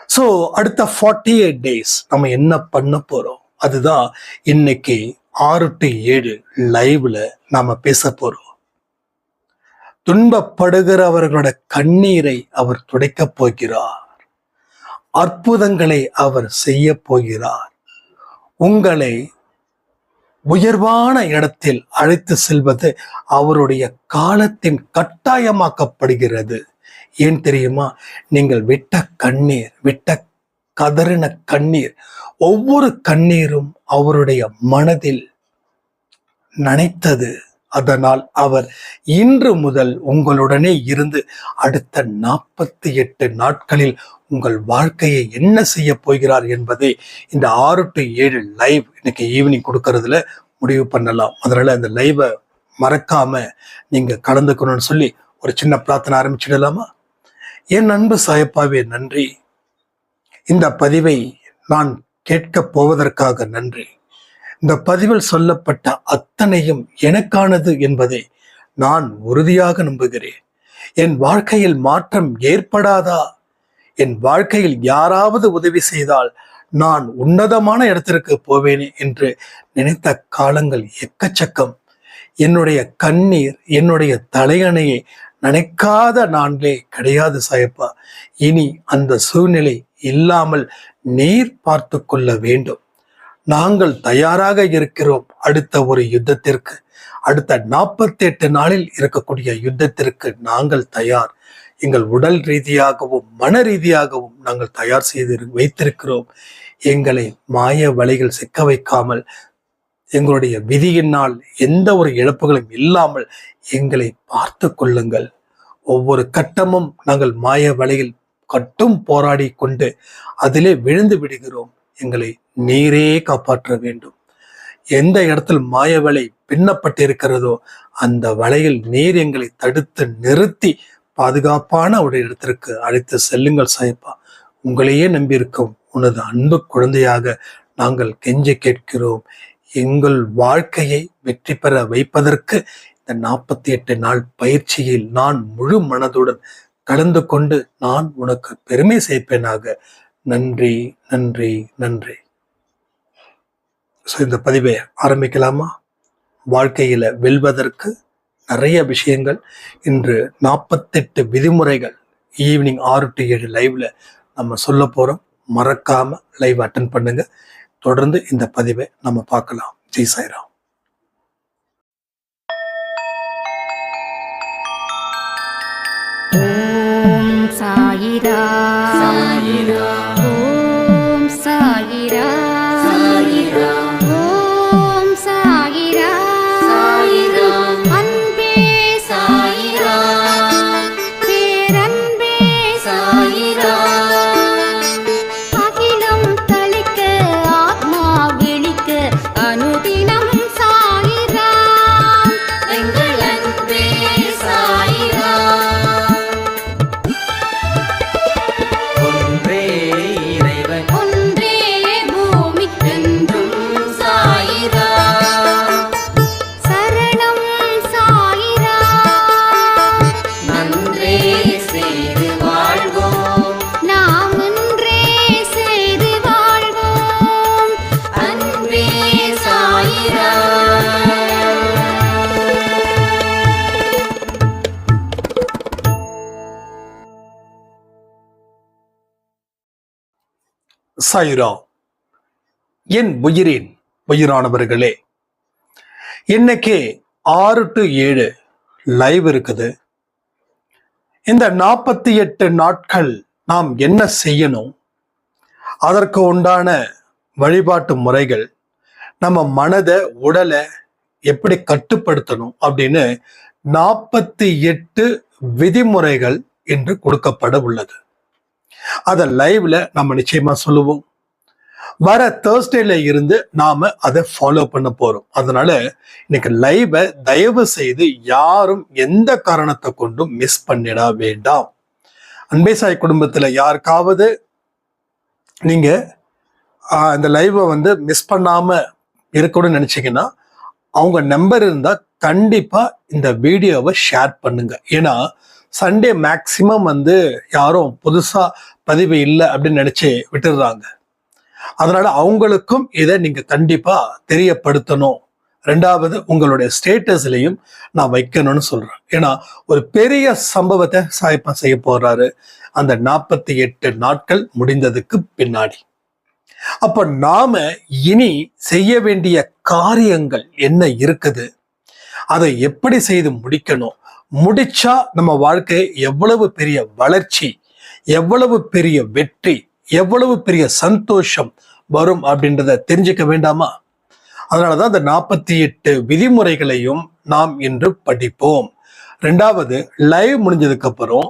So அடுத்த 48 days நம்ம என்ன பண்ண போறோம், அதுதான் இன்னைக்கு 6 to 7 லைவ்ல நாம பேச போறோம். துன்பப்படுகிறவர்களோட கண்ணீரை அவர் துடைக்கப் போகிறார். அற்புதங்களை அவர் செய்ய போகிறார். உங்களை உயர்வான இடத்தில் அழைத்து செல்வது அவருடைய காலத்தின் கட்டாயமாக்கப்படுகிறது. ஏன் தெரியுமா? நீங்கள் விட்ட கண்ணீர், விட்ட கதறின கண்ணீர், ஒவ்வொரு கண்ணீரும் அவருடைய மனதில் நனைத்தது. அதனால் அவர் இன்று முதல் உங்களுடனே இருந்து அடுத்த 48 நாட்களில் உங்கள் வாழ்க்கையை என்ன செய்ய போகிறார் என்பதை இந்த 6 to 7 லைவ் இன்னைக்கு ஈவினிங் கொடுக்கறதுல முடிவு பண்ணலாம். அதனால அந்த லைவை மறக்காம நீங்க கலந்துக்கணும்னு சொல்லி ஒரு சின்ன பிரார்த்தனை ஆரம்பிச்சிடலாமா? என் அன்பு சாயப்பாவே நன்றி. இந்த பதிவை நான் கேட்க போவதற்காக நன்றி. இந்த பதிவில் சொல்லப்பட்ட அத்தனையும் எனக்கானது என்பதை நான் உறுதியாக நம்புகிறேன். என் வாழ்க்கையில் மாற்றம் ஏற்படாதா? என் வாழ்க்கையில் யாராவது உதவி செய்தால் நான் உன்னதமான இடத்திற்கு போவேனே என்று நினைத்த காலங்கள் எக்கச்சக்கம். என்னுடைய கண்ணீர், என்னுடைய தலையணையை நினைக்காத நான்களே கிடையாது சாயப்பா. இனி அந்த சூழ்நிலை இல்லாமல் நீர் பார்த்து கொள்ள வேண்டும். நாங்கள் தயாராக இருக்கிறோம். அடுத்த ஒரு யுத்தத்திற்கு, அடுத்த 48 நாளில் இருக்கக்கூடிய யுத்தத்திற்கு நாங்கள் தயார். எங்கள் உடல் ரீதியாகவும் மன ரீதியாகவும் நாங்கள் தயார் செய்து வைத்திருக்கிறோம். எங்களை மாய வலைகள் சிக்க வைக்காமல், எங்களுடைய விதியினால் எந்த ஒரு இழப்புகளும் இல்லாமல் எங்களை பார்த்து கொள்ளுங்கள். ஒவ்வொரு கட்டமும் நாங்கள் மாய வலையில் கட்டும் போராடி கொண்டு அதிலே விழுந்து விடுகிறோம். எங்களை நீரே காப்பாற்ற வேண்டும். எந்த இடத்தில் மாய வலை பின்னப்பட்டிருக்கிறதோ அந்த வலையில் நீர் எங்களை தடுத்து நிறுத்தி பாதுகாப்பான ஒரு இடத்திற்கு அழைத்து செல்லுங்கள் சாயப்பா. உங்களையே நம்பியிருக்கும் உனது அன்பு குழந்தையாக நாங்கள் கெஞ்சி கேட்கிறோம். எங்கள் வாழ்க்கையை வெற்றி பெற வைப்பதற்கு இந்த 48 நாள் பயிற்சியில் நான் முழு மனதுடன் கலந்து கொண்டு நான் உனக்கு பெருமை சேர்ப்பேனாக. நன்றி, நன்றி, நன்றி. ஸோ இந்த பதிவை ஆரம்பிக்கலாமா? வாழ்க்கையில வெல்வதற்கு நிறைய விஷயங்கள், இன்று 48 விதிமுறைகள் ஈவினிங் 6 to 7 லைவ்ல நம்ம சொல்ல போறோம். மறக்காம லைவ் அட்டென்ட் பண்ணுங்க. தொடர்ந்து இந்த பதிவை நம்ம பார்க்கலாம். ஜெய் சாய்ராம். ஓம் சாயிரா சாயிரா, ஓம் சாயிரா சாயிரா, ஓம் சாயிரா சாயிரா, அன்பே சாயிரா, பேரன்பே சாயிரா, அகிலம் தளிக்க ஆத்மா விழிக்க அனுதினம் சாயிரா, எங்கள் அன்பே சாயிரா. சாயிரா. என் உயிரின் உயிரானவர்களே, இன்னைக்கு 6 to 7 லைவ் இருக்குது. இந்த 48 நாட்கள் நாம் என்ன செய்யணும், அதற்கு உண்டான வழிபாட்டு முறைகள், நம்ம மனதை உடலை எப்படி கட்டுப்படுத்தணும் அப்படின்னு 48 விதிமுறைகள் என்று கொடுக்கப்பட உள்ளது. அத லைவ்ல நம்ம நிச்சயமா சொல்லுவோம். வர தேர்ஸ்டேல இருந்து நாம அதை ஃபாலோ பண்ண போறோம். அதனால இன்னைக்கு லைவை தயவு செய்து யாரும் எந்த காரணத்தை கொண்டும் மிஸ் பண்ணிட வேண்டாம். அன்பே சாய் குடும்பத்துல யாருக்காவது நீங்க இந்த லைவை மிஸ் பண்ணாம இருக்கணும்னு நினைச்சீங்கன்னா அவங்க நம்பர் இருந்தா கண்டிப்பா இந்த வீடியோவை ஷேர் பண்ணுங்க. ஏன்னா சண்டே மேக்சிமம் யாரும் புதுசா பதிவு இல்லை அப்படின்னு நினைச்சு விட்டுடுறாங்க. அதனால அவங்களுக்கும் இதை நீங்க கண்டிப்பா தெரியப்படுத்தணும். ரெண்டாவது, உங்களுடைய ஸ்டேட்டஸ்லையும் நான் வைக்கணும்னு சொல்றேன். ஏன்னா ஒரு பெரிய சம்பவத்தை சாயப்பா செய்ய போறாரு அந்த 48 நாட்கள் முடிந்ததுக்கு பின்னாடி. அப்ப நாம இனி செய்ய வேண்டிய காரியங்கள் என்ன இருக்குது, அதை எப்படி செய்து முடிக்கணும், முடிச்சா நம்ம வாழ்க்கை எவ்வளவு பெரிய வளர்ச்சி, எவ்வளவு பெரிய வெற்றி, எவ்வளவு பெரிய சந்தோஷம் வரும் அப்படின்றத தெரிஞ்சுக்க வேண்டாமா? அதனாலதான் அந்த 48 விதிமுறைகளையும் நாம் இன்று படிப்போம். ரெண்டாவது, லைவ் முடிஞ்சதுக்கு அப்புறம்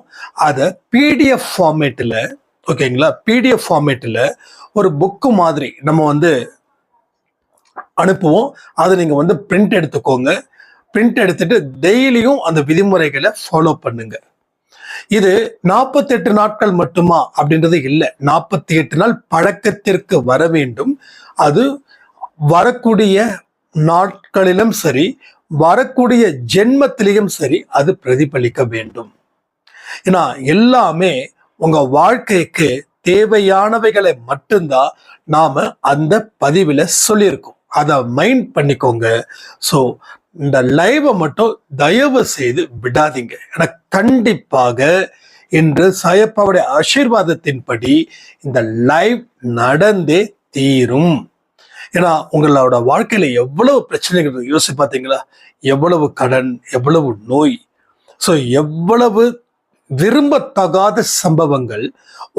அதை பிடிஎஃப் ஃபார்மேட்ல, ஓகேங்களா, பிடிஎஃப் ஃபார்மேட்ல ஒரு புக்கு மாதிரி நம்ம அனுப்புவோம். அதை நீங்க பிரிண்ட் எடுத்துக்கோங்க. பிரிண்ட் எடுத்துட்டு டெய்லியும் அந்த விதிமுறைகளை ஃபாலோ பண்ணுங்க. இது 48 நாட்கள் மட்டுமா அப்படின்றது இல்லை. 48 நாள் பழக்கத்திற்கு வர வேண்டும். அது வரக்கூடிய நாட்களிலும் சரி, வரக்கூடிய ஜென்மத்திலையும் சரி, அது பிரதிபலிக்க வேண்டும். ஏன்னா எல்லாமே உங்க வாழ்க்கைக்கு தேவையானவைகளை மட்டும்தான் நாம அந்த பதிவில் சொல்லியிருக்கோம். அதை மைண்ட் பண்ணிக்கோங்க. ஸோ இந்த லைவை மட்டும் தயவு செய்து விடாதீங்க. ஏன்னா கண்டிப்பாக இன்று சாயப்பாவுடைய ஆசீர்வாதத்தின்படி இந்த லைவ் நடந்தே தீரும். ஏன்னா உங்களோட வாழ்க்கையில எவ்வளவு பிரச்சனைகள் யோசிச்சு பார்த்தீங்களா? எவ்வளவு கடன், எவ்வளவு நோய், ஸோ எவ்வளவு விரும்பத்தகாத சம்பவங்கள்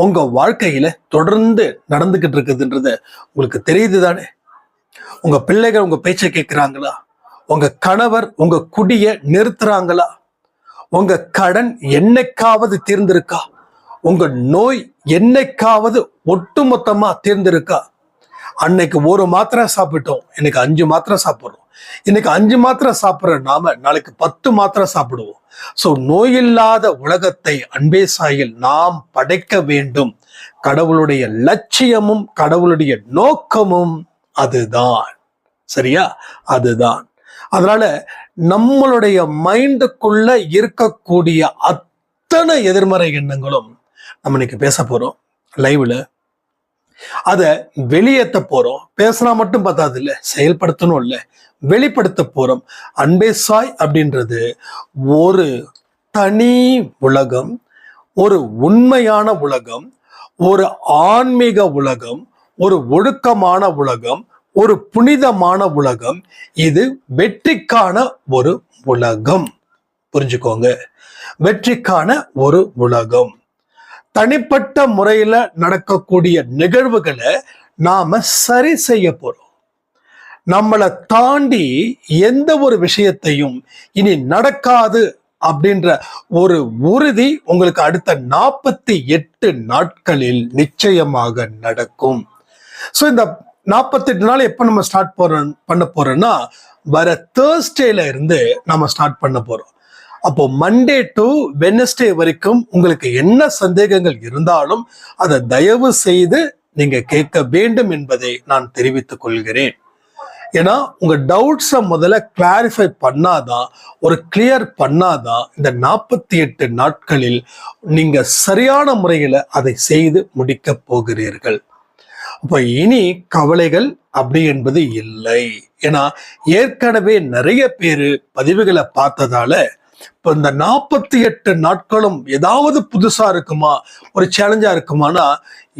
உங்க வாழ்க்கையில தொடர்ந்து நடந்துகிட்டு இருக்குதுன்றது உங்களுக்கு தெரியுது தானே? உங்க பிள்ளைகள் உங்க பேச்சை கேட்கிறாங்களா? உங்க கணவர் உங்க குடிய நிறுத்துறாங்களா? உங்க கடன் என்னைக்காவது தீர்ந்திருக்கா? உங்க நோய் என்னைக்காவது ஒட்டுமொத்தமா தீர்ந்திருக்கா? அன்னைக்கு ஒரு மாத்திரை சாப்பிட்டோம், இன்னைக்கு 5 மாத்திரை சாப்பிட்றோம். இன்னைக்கு 5 மாத்திரை சாப்பிட்ற நாம நாளைக்கு 10 மாத்திரை சாப்பிடுவோம். ஸோ நோயில்லாத உலகத்தை அன்பே சாயில் நாம் படைக்க வேண்டும். கடவுளுடைய லட்சியமும் கடவுளுடைய நோக்கமும் அதுதான். சரியா? அதுதான். அதனால நம்மளுடைய மைண்டுக்குள்ள இருக்கக்கூடிய அத்தனை எதிர்மறை எண்ணங்களும் நம்ம இன்னைக்கு பேச போறோம் லைவ்ல. அதை வெளியேற்ற போறோம். பேசினா மட்டும் பத்தாது இல்லை, செயல்படுத்தணும் இல்லை, வெளிப்படுத்த போறோம். அன்பே சாய் அப்படின்றது ஒரு தனி உலகம், ஒரு உண்மையான உலகம், ஒரு ஆன்மீக உலகம், ஒரு ஒழுக்கமான உலகம், ஒரு புனிதமான உலகம். இது வெற்றிக்கான ஒரு உலகம். புரிஞ்சுக்கோங்க, வெற்றிக்கான ஒரு உலகம். தனிப்பட்ட முறையில நடக்கக்கூடிய நிகழ்வுகளை நாம சரி செய்ய போறோம். நம்மளை தாண்டி எந்த ஒரு விஷயத்தையும் இனி நடக்காது அப்படின்ற ஒரு உறுதி உங்களுக்கு அடுத்த 48 நாட்களில் நிச்சயமாக நடக்கும். ஸோ இந்த 48 நாள் எப்ப நம்ம ஸ்டார்ட் பண்ண போறோம்னா, வர தேர்ஸ்டேல இருந்து நம்ம ஸ்டார்ட் பண்ண போறோம். அப்போ மண்டே டு வெட்னஸ்டே வரைக்கும் உங்களுக்கு என்ன சந்தேகங்கள் இருந்தாலும் அதை தயவு செய்து நீங்க கேட்க வேண்டும் என்பதை நான் தெரிவித்துக் கொள்கிறேன். ஏன்னா உங்க டவுட்ஸை முதல்ல கிளாரிஃபை பண்ணாதான், ஒரு கிளியர் பண்ணாதான் இந்த 48 நாட்களில் நீங்க சரியான முறையில அதை செய்து முடிக்க போகிறீர்கள். அப்ப இனி கவலைகள் அப்படி என்பது இல்லை. ஏன்னா ஏற்கனவே நிறைய பேரு பதிவுகளை பார்த்ததால இப்ப இந்த 48 நாட்களும் ஏதாவது புதுசா இருக்குமா, ஒரு சேலஞ்சா இருக்குமானா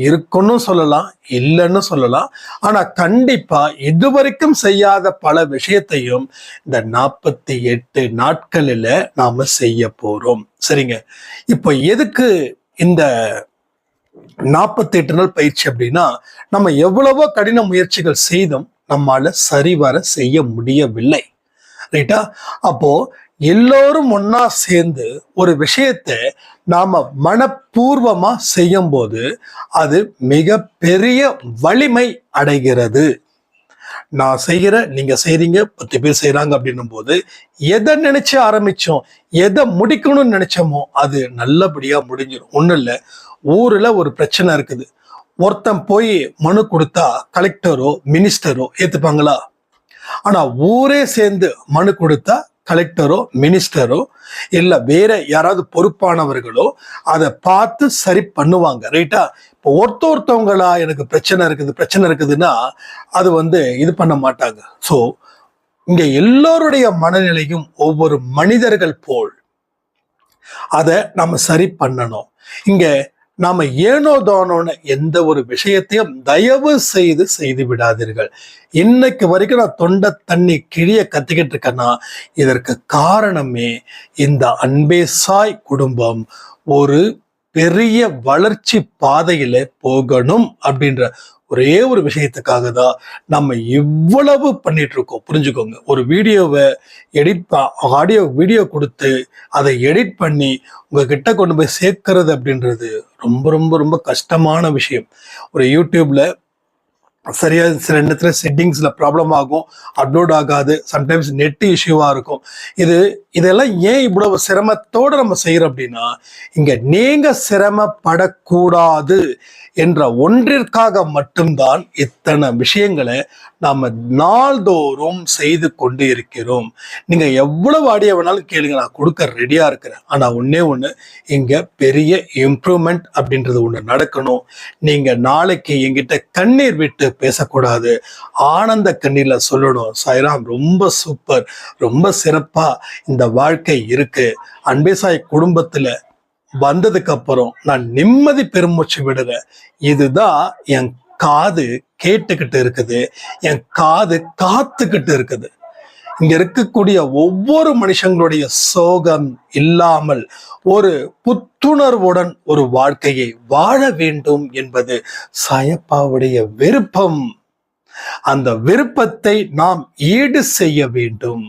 இருக்குன்னு சொல்லலாம், இல்லைன்னு சொல்லலாம். ஆனா கண்டிப்பா இதுவரைக்கும் செய்யாத பல விஷயத்தையும் இந்த 48 நாட்களில நாம செய்ய போறோம். சரிங்க, இப்போ எதுக்கு இந்த 48 நாள் பயிற்சி அப்படின்னா, நம்ம எவ்வளவோ கடின முயற்சிகள் செய்தும் நம்மால சரிவர செய்ய முடியவில்லை. ரைட்டா? அப்போ எல்லோரும் ஒன்னா சேர்ந்து ஒரு விஷயத்தை நாம மனப்பூர்வமா செய்யும் போது அது மிக பெரிய வலிமை அடைகிறது. நான் செய்யறேன், நீங்க செய்றீங்க, 10 பேர் செய்யறாங்க அப்படின்னும் போது எதை நினைச்சு ஆரம்பிச்சோம், எதை முடிக்கணும்னு நினைச்சோமோ அது நல்லபடியா முடிஞ்சிடும். ஒண்ணும் இல்லை, ஊர்ல ஒரு பிரச்சனை இருக்குது, ஒருத்தன் போய் மனு கொடுத்தா கலெக்டரோ மினிஸ்டரோ ஏத்துப்பாங்களா? ஆனா ஊரே சேர்ந்து மனு கொடுத்தா கலெக்டரோ மினிஸ்டரோ இல்ல வேற யாராவது பொறுப்பானவர்களோ அதை பார்த்து சரி பண்ணுவாங்க. ரைட்டா? இப்போ ஒருத்தவங்களா எனக்கு பிரச்சனை இருக்குதுன்னா அது இது பண்ண மாட்டாங்க. ஸோ இங்க எல்லோருடைய மனநிலையும் ஒவ்வொரு மனிதர்கள் போல் அதை நம்ம சரி பண்ணணும். இங்க நாம ஏனோ தானோன்னு எந்த ஒரு விஷயத்தையும் தயவு செய்து விடாதீர்கள். இன்னைக்கு வரைக்கும் நான் தொண்டை தண்ணி கிழிய கத்திக்கிட்டு இருக்கேன்னா இதற்கு காரணமே இந்த அன்பே சாய் குடும்பம் ஒரு பெரிய வளர்ச்சி பாதையில போகணும் அப்படின்ற ஒரே ஒரு விஷயத்துக்காக தான் நம்ம இவ்வளவு பண்ணிட்டு இருக்கோம். புரிஞ்சுக்கோங்க. ஒரு வீடியோவை வீடியோ கொடுத்து அதை எடிட் பண்ணி உங்ககிட்ட கொண்டு போய் சேர்க்கறது அப்படின்றது ரொம்ப ரொம்ப ரொம்ப கஷ்டமான விஷயம். ஒரு யூடியூப்ல சரியா சில இடத்துல செட்டிங்ஸ்ல ப்ராப்ளம் ஆகும், அப்லோட் ஆகாது, சம்டைம்ஸ் நெட் இஷ்யூவா இருக்கும். இதெல்லாம் ஏன் இவ்வளவு சிரமத்தோட நம்ம செய்யறோம் அப்படின்னா இங்க நீங்க சிரமப்படக்கூடாது என்ற ஒன்றிற்காக மட்டும்தான் இத்தனை விஷயங்களை நாம நாள்தோறும் செய்து கொண்டு இருக்கிறோம். நீங்க எவ்வளவு ஆடியோ வேணாலும் கேளுங்க, நான் கொடுக்க ரெடியா இருக்கிறேன். ஆனா ஒண்ணு இங்க பெரிய இம்ப்ரூவ்மெண்ட் அப்படின்றது ஒண்ணு நடக்கணும். நீங்க நாளைக்கு என்கிட்ட கண்ணீர் விட்டு பேசக்கூடாது, ஆனந்த கண்ணீர்ல சொல்லணும், சாய்ராம் ரொம்ப சூப்பர், ரொம்ப சிறப்பா இந்த வாழ்க்கை இருக்கு, அன்பே சாய் குடும்பத்துல வந்ததுக்கு அப்புறம் நான் நிம்மதி பெருமூச்சு விடுறேன், இதுதான் என் காது கேட்டுக்கிட்டு இருக்குது, என் காது காத்துக்கிட்டு இருக்குது. இங்க இருக்கக்கூடிய ஒவ்வொரு மனுஷங்களுடைய சோகம் இல்லாமல் ஒரு புத்துணர்வுடன் ஒரு வாழ்க்கையை வாழ வேண்டும் என்பது சாயப்பாவுடைய விருப்பம். அந்த விருப்பத்தை நாம் ஈடு செய்ய வேண்டும்.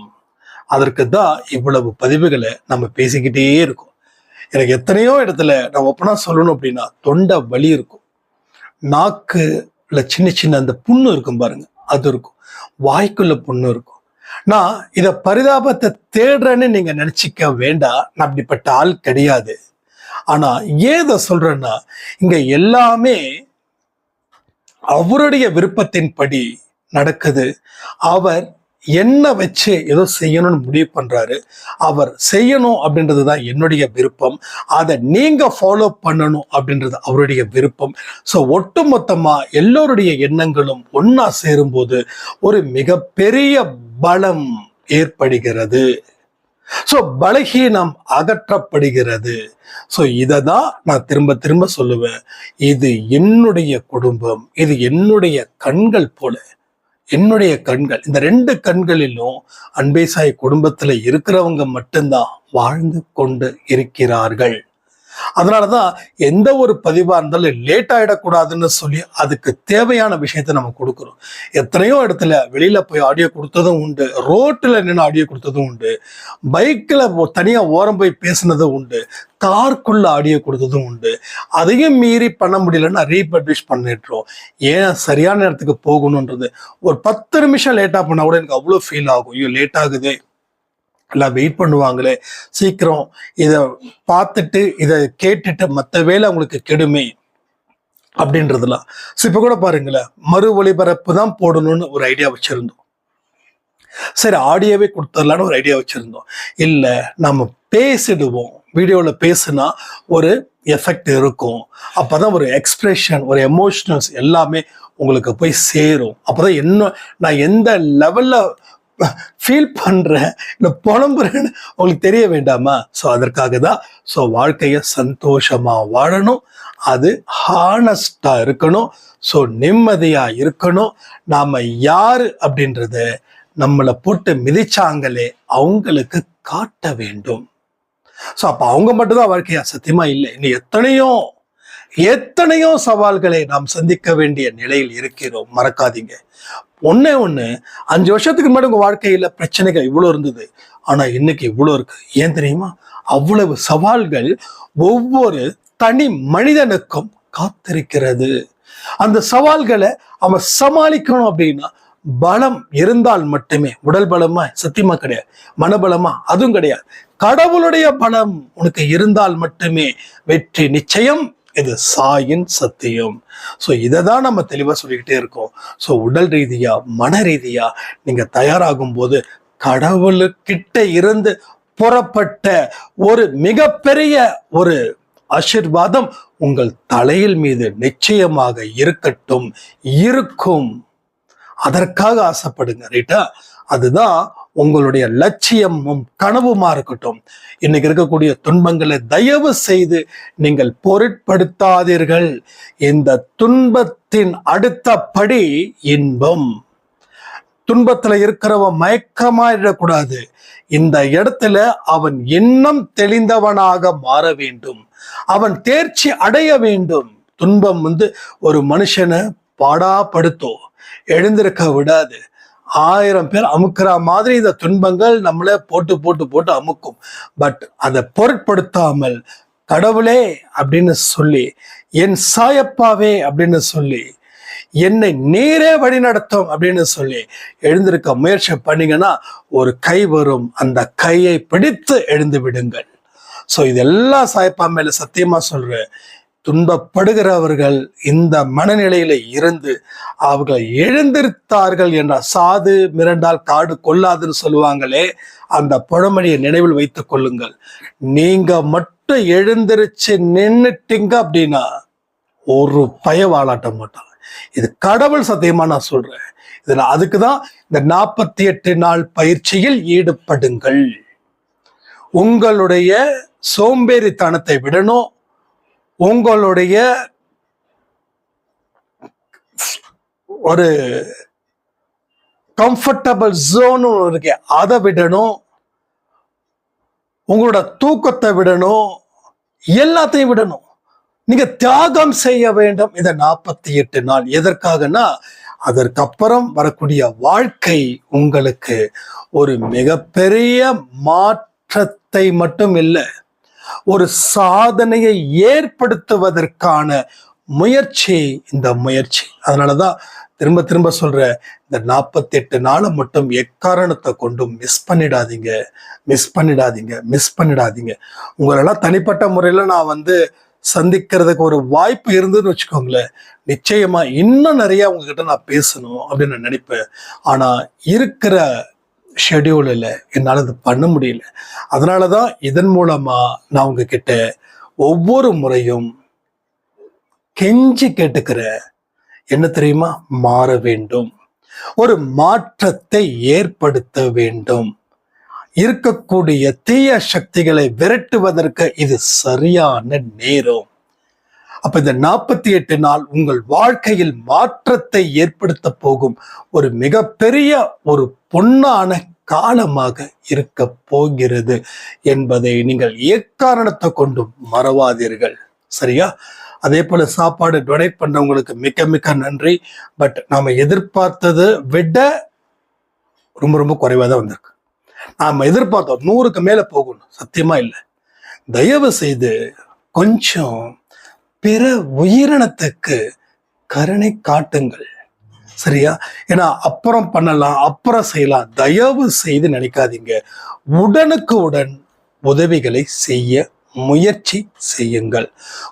அதற்கு தான் இவ்வளவு பதிவுகளை நம்ம பேசிக்கிட்டே இருக்கோம். எனக்கு எத்தனையோ இடத்துல நான் ஒப்பனா சொல்லணும் அப்படின்னா தொண்டை வலி இருக்கும், நாக்குல சின்ன அந்த புண்ணு இருக்கும் பாருங்க, அது இருக்கும், வாய்க்குள்ள புண்ணு இருக்கும். நான் இத பரிதாபத்தை தேடுறேன்னு நீங்க நினைச்சிக்க வேண்டாம், நான் அப்படிப்பட்ட ஆள் கிடையாது. ஆனா ஏத சொல்றேன்னா இங்க எல்லாமே அவருடைய விருப்பத்தின்படி நடக்குது. அவர் என்ன வச்சு ஏதோ செய்யணும்னு முடிவு பண்றாரு, அவர் செய்யணும் அப்படின்றதுதான் என்னுடைய விருப்பம், அதை நீங்க ஃபாலோ பண்ணணும் அப்படின்றது அவருடைய விருப்பம். ஸோ ஒட்டுமொத்தமா எல்லோருடைய எண்ணங்களும் ஒன்னா சேரும்போது ஒரு மிகப்பெரிய பலம் ஏற்படுகிறது. ஸோ பலகீனம் அகற்றப்படுகிறது. ஸோ இதை தான் நான் திரும்ப சொல்லுவேன், இது என்னுடைய குடும்பம், இது என்னுடைய கண்கள் போல, என்னுடைய கண்கள். இந்த 2 கண்களிலும் அன்பே சாய் குடும்பத்துல இருக்கிறவங்க மட்டும்தான் வாழ்ந்து கொண்டு இருக்கிறார்கள். அதனாலதான் எந்த ஒரு பதிவா இருந்தாலும் லேட் ஆயிடக்கூடாதுன்னு சொல்லி அதுக்கு தேவையான விஷயத்த நம்ம கொடுக்குறோம். எத்தனையோ இடத்துல வெளியில போய் ஆடியோ கொடுத்ததும் உண்டு, ரோட்ல நின்று ஆடியோ கொடுத்ததும் உண்டு, பைக்ல தனியா ஓரம் போய் பேசினதும் உண்டு, காருக்குள்ள ஆடியோ கொடுத்ததும் உண்டு. அதையும் மீறி பண்ண முடியலன்னா ரீபப்ளிஷ் பண்ணிடுறோம். ஏன் சரியான நேரத்துக்கு போகணுன்றது. ஒரு 10 நிமிஷம் லேட்டா பண்ணா கூட எனக்கு அவ்வளோ ஃபீல் ஆகும், ஐயோ லேட் ஆகுது, எல்லாம் வெயிட் பண்ணுவாங்களே, சீக்கிரம் இதை பார்த்துட்டு இதை கேட்டுட்டு மற்ற வேலை அவங்களுக்கு கெடுமே அப்படின்றதுலாம். இப்ப கூட பாருங்களேன், மறு ஒளிபரப்பு தான் போடணும்னு ஒரு ஐடியா வச்சிருந்தோம். சரி ஆடியோவே கொடுத்துடலான்னு ஒரு ஐடியா வச்சிருந்தோம். இல்லை நம்ம பேசிடுவோம், வீடியோவில் பேசுனா ஒரு எஃபெக்ட் இருக்கும், அப்போதான் ஒரு எக்ஸ்பிரஷன், ஒரு எமோஷனல்ஸ் எல்லாமே உங்களுக்கு போய் சேரும். அப்போதான் நான் எந்த லெவல்ல ஃபீல் பண்றேன், இல்லை புலம்புறேன்னு உங்களுக்கு தெரிய வேண்டாமா? ஸோ அதற்காக தான். ஸோ வாழ்க்கையை சந்தோஷமா வாழணும், அது ஹானஸ்டா இருக்கணும், ஸோ நிம்மதியா இருக்கணும். நாம யாரு அப்படின்றத நம்மளை போட்டு மிதிச்சாங்களே அவங்களுக்கு காட்ட வேண்டும். ஸோ அப்ப அவங்க மட்டும்தான் வாழ்க்கையா? சத்தியமா இல்லை. இன்னும் எத்தனையோ சவால்களை நாம் சந்திக்க வேண்டிய நிலையில் இருக்கிறோம். மறக்காதீங்க, ஒண்ணு 5 வருஷத்துக்கு முன்னாடி உங்க வாழ்க்கையில பிரச்சனைகள் இவ்வளவு இருந்தது, ஆனா இன்னைக்கு இவ்வளவு இருக்கு. ஏன் தெரியுமா? அவ்வளவு சவால்கள் ஒவ்வொரு தனி மனிதனுக்கும் காத்திருக்கிறது. அந்த சவால்களை அவன் சமாளிக்கணும் அப்படின்னா பலம் இருந்தால் மட்டுமே. உடல் பலமா? சத்தியமா கிடையாது. மனபலமா? அதுவும் கிடையாது. கடவுளுடைய பலம் உனக்கு இருந்தால் மட்டுமே வெற்றி நிச்சயம். இது சாயின் சத்தியம். ஸோ இதை தான் நம்ம தெளிவாக சொல்லிக்கிட்டே இருக்கோம். ஸோ உடல் ரீதியா மன ரீதியா நீங்க தயாராகும் போது கடவுளுக்கிட்ட இருந்து புறப்பட்ட ஒரு மிகப்பெரிய ஒரு ஆசீர்வாதம் உங்கள் தலையில் மீது நிச்சயமாக இருக்கட்டும், இருக்கும். அதற்காக ஆசைப்படுங்க, ரைட்டா? அதுதான் உங்களுடைய லட்சியமும் கனவுமா இருக்கட்டும். இன்னைக்கு இருக்கக்கூடிய துன்பங்களை தயவு செய்து நீங்கள் பொருட்படுத்தாதீர்கள். இந்த துன்பத்தின் அடுத்த படி இன்பம். துன்பத்துல இருக்கிறவன் மயக்கமாயிடக்கூடாது. இந்த இடத்துல அவன் இன்னும் தெளிந்தவனாக மாற வேண்டும். அவன் தேர்ச்சி அடைய வேண்டும். துன்பம் ஒரு மனுஷனை பாடாப்படுத்தும், எழுந்திருக்க விடாது. 1000 பேர் அமுக்குற மாதிரி இந்த துன்பங்கள் நம்மளை போட்டு போட்டு போட்டு அமுக்கும். பட் அதை பொருட்படுத்தாமல் கடவுளே அப்படின்னு சொல்லி, என் சாயப்பாவே அப்படின்னு சொல்லி, என்னை நீரே வழி நடத்தும் அப்படின்னு சொல்லி எழுந்திருக்க முயற்சி பண்ணீங்கன்னா ஒரு கை வரும். அந்த கையை பிடித்து எழுந்து விடுங்கள். ஸோ இதெல்லாம் சாயப்பா மேல சத்தியமா சொல்றேன். துன்பப்படுகிறவர்கள் இந்த மனநிலையில இருந்து அவர்கள் எழுந்திருத்தார்கள் என்ற சாது மிரண்டால் காடு கொள்ளாதுன்னு சொல்லுவாங்களே, அந்த பழமொழியை நினைவில் வைத்துக் கொள்ளுங்கள். நீங்க மட்டும் எழுந்திருச்சு நின்னுட்டீங்க அப்படின்னா ஒரு பய வாழாட்ட மாட்டாங்க. இது கடவுள் சத்தியமா நான் சொல்றேன். இதுல அதுக்குதான் இந்த 48 நாள் பயிற்சியில் ஈடுபடுங்கள். உங்களுடைய சோம்பேறித்தனத்தை விடணும். உங்களுடைய ஒரு கம்ஃபர்டபுள் ஜோன் இருக்கு, அதை விடணும். உங்களோட தூக்கத்தை விடணும், எல்லாத்தையும் விடணும். நீங்க தியாகம் செய்ய வேண்டும் இந்த 48 நாள். எதற்காகனா அதற்கப்புறம் வரக்கூடிய வாழ்க்கை உங்களுக்கு ஒரு மிகப்பெரிய மாற்றத்தை மட்டும் இல்லை, ஒரு சாதனையை ஏற்படுத்துவதற்கான முயற்சி இந்த முயற்சி. அதனாலதான் திரும்ப திரும்ப சொல்ற, இந்த 48 நாளை மட்டும் எக்காரணத்தை கொண்டும் மிஸ் பண்ணிடாதீங்க, மிஸ் பண்ணிடாதீங்க, மிஸ் பண்ணிடாதீங்க. உங்களெல்லாம் தனிப்பட்ட முறையில நான் சந்திக்கிறதுக்கு ஒரு வாய்ப்பு இருந்ததுன்னு வச்சுக்கோங்களேன், நிச்சயமா இன்னும் நிறைய உங்ககிட்ட நான் பேசணும் அப்படின்னு நான் நினைப்பேன். ஆனா இருக்கிற ஷெடியூலில் என்னால் இது பண்ண முடியல. அதனாலதான் இதன் மூலமா நான் உங்ககிட்ட ஒவ்வொரு முறையும் கெஞ்சி கேட்டுக்கிற, என்ன தெரியுமா, மாற வேண்டும், ஒரு மாற்றத்தை ஏற்படுத்த வேண்டும். இருக்கக்கூடிய தீய சக்திகளை விரட்டுவதற்கு இது சரியான நேரம். அப்ப இந்த 48 நாள் உங்கள் வாழ்க்கையில் மாற்றத்தை ஏற்படுத்த போகும் ஒரு மிகப்பெரிய ஒரு பொன்னான காலமாக இருக்க போகிறது என்பதை நீங்கள் எக்காரணத்தை கொண்டும் மறவாதீர்கள். சரியா? அதே போல சாப்பாடு டொனேட் பண்றவங்களுக்கு மிக்க மிக்க நன்றி. பட் நாம எதிர்பார்த்ததை விட ரொம்ப ரொம்ப குறைவா தான் வந்திருக்கு. நாம எதிர்பார்த்தோம் 100க்கு மேல போகணும், சத்தியமா இல்லை. தயவு செய்து கொஞ்சம் பிற உயிரினத்துக்கு கருணை காட்டுங்கள். சரியா? ஏன்னா அப்புறம் பண்ணலாம், அப்புறம் செய்யலாம், தயவு செய்து நினைக்காதீங்க. உடனுக்கு உடன் உதவிகளை செய்ய முயற்சி செய்யுங்கள்.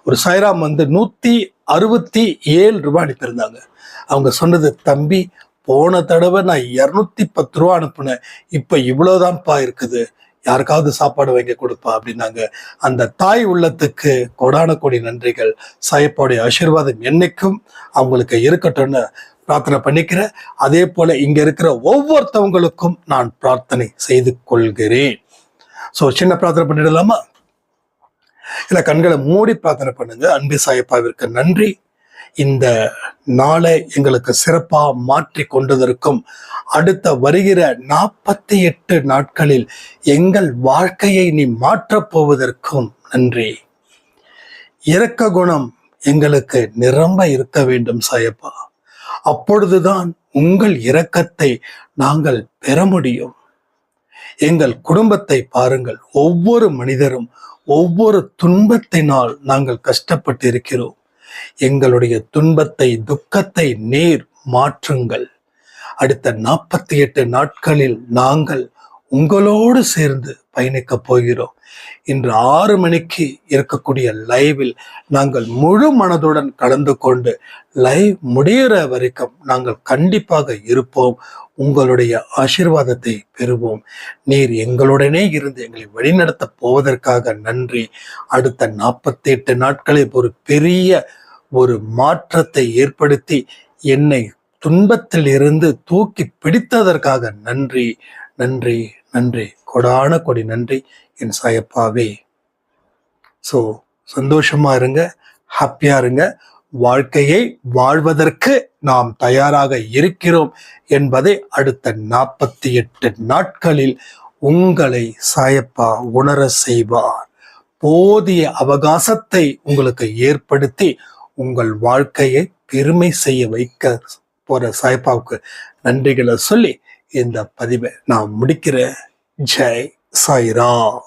ஒரு சாய்ராம் 167 ரூபாய் அனுப்பியிருந்தாங்க. அவங்க சொன்னது, தம்பி போன தடவை நான் 210 ரூபா அனுப்புனேன், இப்ப இவ்வளவுதான்ப்பா இருக்குது, யாருக்காவது சாப்பாடு வாங்கி கொடுப்பா அப்படின்னாங்க. அந்த தாய் உள்ளத்துக்கு கொடான கோடி நன்றிகள். சாயப்பாவுடைய ஆசீர்வாதம் என்னைக்கும் அவங்களுக்கு இருக்கட்டும்னு பிரார்த்தனை பண்ணிக்கிறேன். அதே போல இங்க இருக்கிற ஒவ்வொருத்தவங்களுக்கும் நான் பிரார்த்தனை செய்து கொள்கிறேன். ஸோ சின்ன பிரார்த்தனை பண்ணிடலாமா? இல்ல கண்களை மூடி பிரார்த்தனை பண்ணுங்க. அன்பு சாயப்பாவிற்கு நன்றி. இந்த நாளை எங்களுக்கு சிறப்பா மாற்றி கொண்டதற்கும் அடுத்த வருகிற 48 நாட்களில் எங்கள் வாழ்க்கையை நீ மாற்றப் போவதற்கும் நன்றி. இரக்க குணம் எங்களுக்கு நிரம்ப இருக்க வேண்டும் சாயப்பா. அப்பொழுதுதான் உங்கள் இரக்கத்தை நாங்கள் பெற முடியும். எங்கள் குடும்பத்தை பாருங்கள், ஒவ்வொரு மனிதரும் ஒவ்வொரு துன்பத்தினால் நாங்கள் கஷ்டப்பட்டு இருக்கிறோம். எங்களுடைய துன்பத்தை, துக்கத்தை நீர் மாற்றுங்கள். அடுத்த 48 நாட்களில் நாங்கள் உங்களோடு சேர்ந்து பயணிக்க போகிறோம். இன்று 6 மணிக்கு இருக்கக்கூடிய லைவில் நாங்கள் முழு மனதுடன் கலந்து கொண்டு லைவ் முடிகிற வரைக்கும் நாங்கள் கண்டிப்பாக இருப்போம். உங்களுடைய ஆசீர்வாதத்தை பெறுவோம். நீர் எங்களுடனே இருந்து எங்களை வழிநடத்த போவதற்காக நன்றி. அடுத்த 48 நாட்களில் ஒரு பெரிய ஒரு மாற்றத்தை ஏற்படுத்தி என்னை துன்பத்தில் இருந்து தூக்கி பிடித்ததற்காக நன்றி நன்றி நன்றி. கொடான கொடி நன்றி என் சாயப்பாவே. ஸோ சந்தோஷமா இருங்க, ஹாப்பியா இருங்க. வாழ்க்கையை வாழ்வதற்கு நாம் தயாராக இருக்கிறோம் என்பதை அடுத்த 48 நாட்களில் உங்களை சாயப்பா உணர செய்வார். போதிய அவகாசத்தை உங்களுக்கு ஏற்படுத்தி உங்கள் வாழ்க்கையை பெருமை செய்ய வைக்க போற சாயப்பாவுக்கு நன்றிகளை சொல்லி இந்த பதிவை நான் முடிக்கிறேன். ஜெய் சாய்ராம்.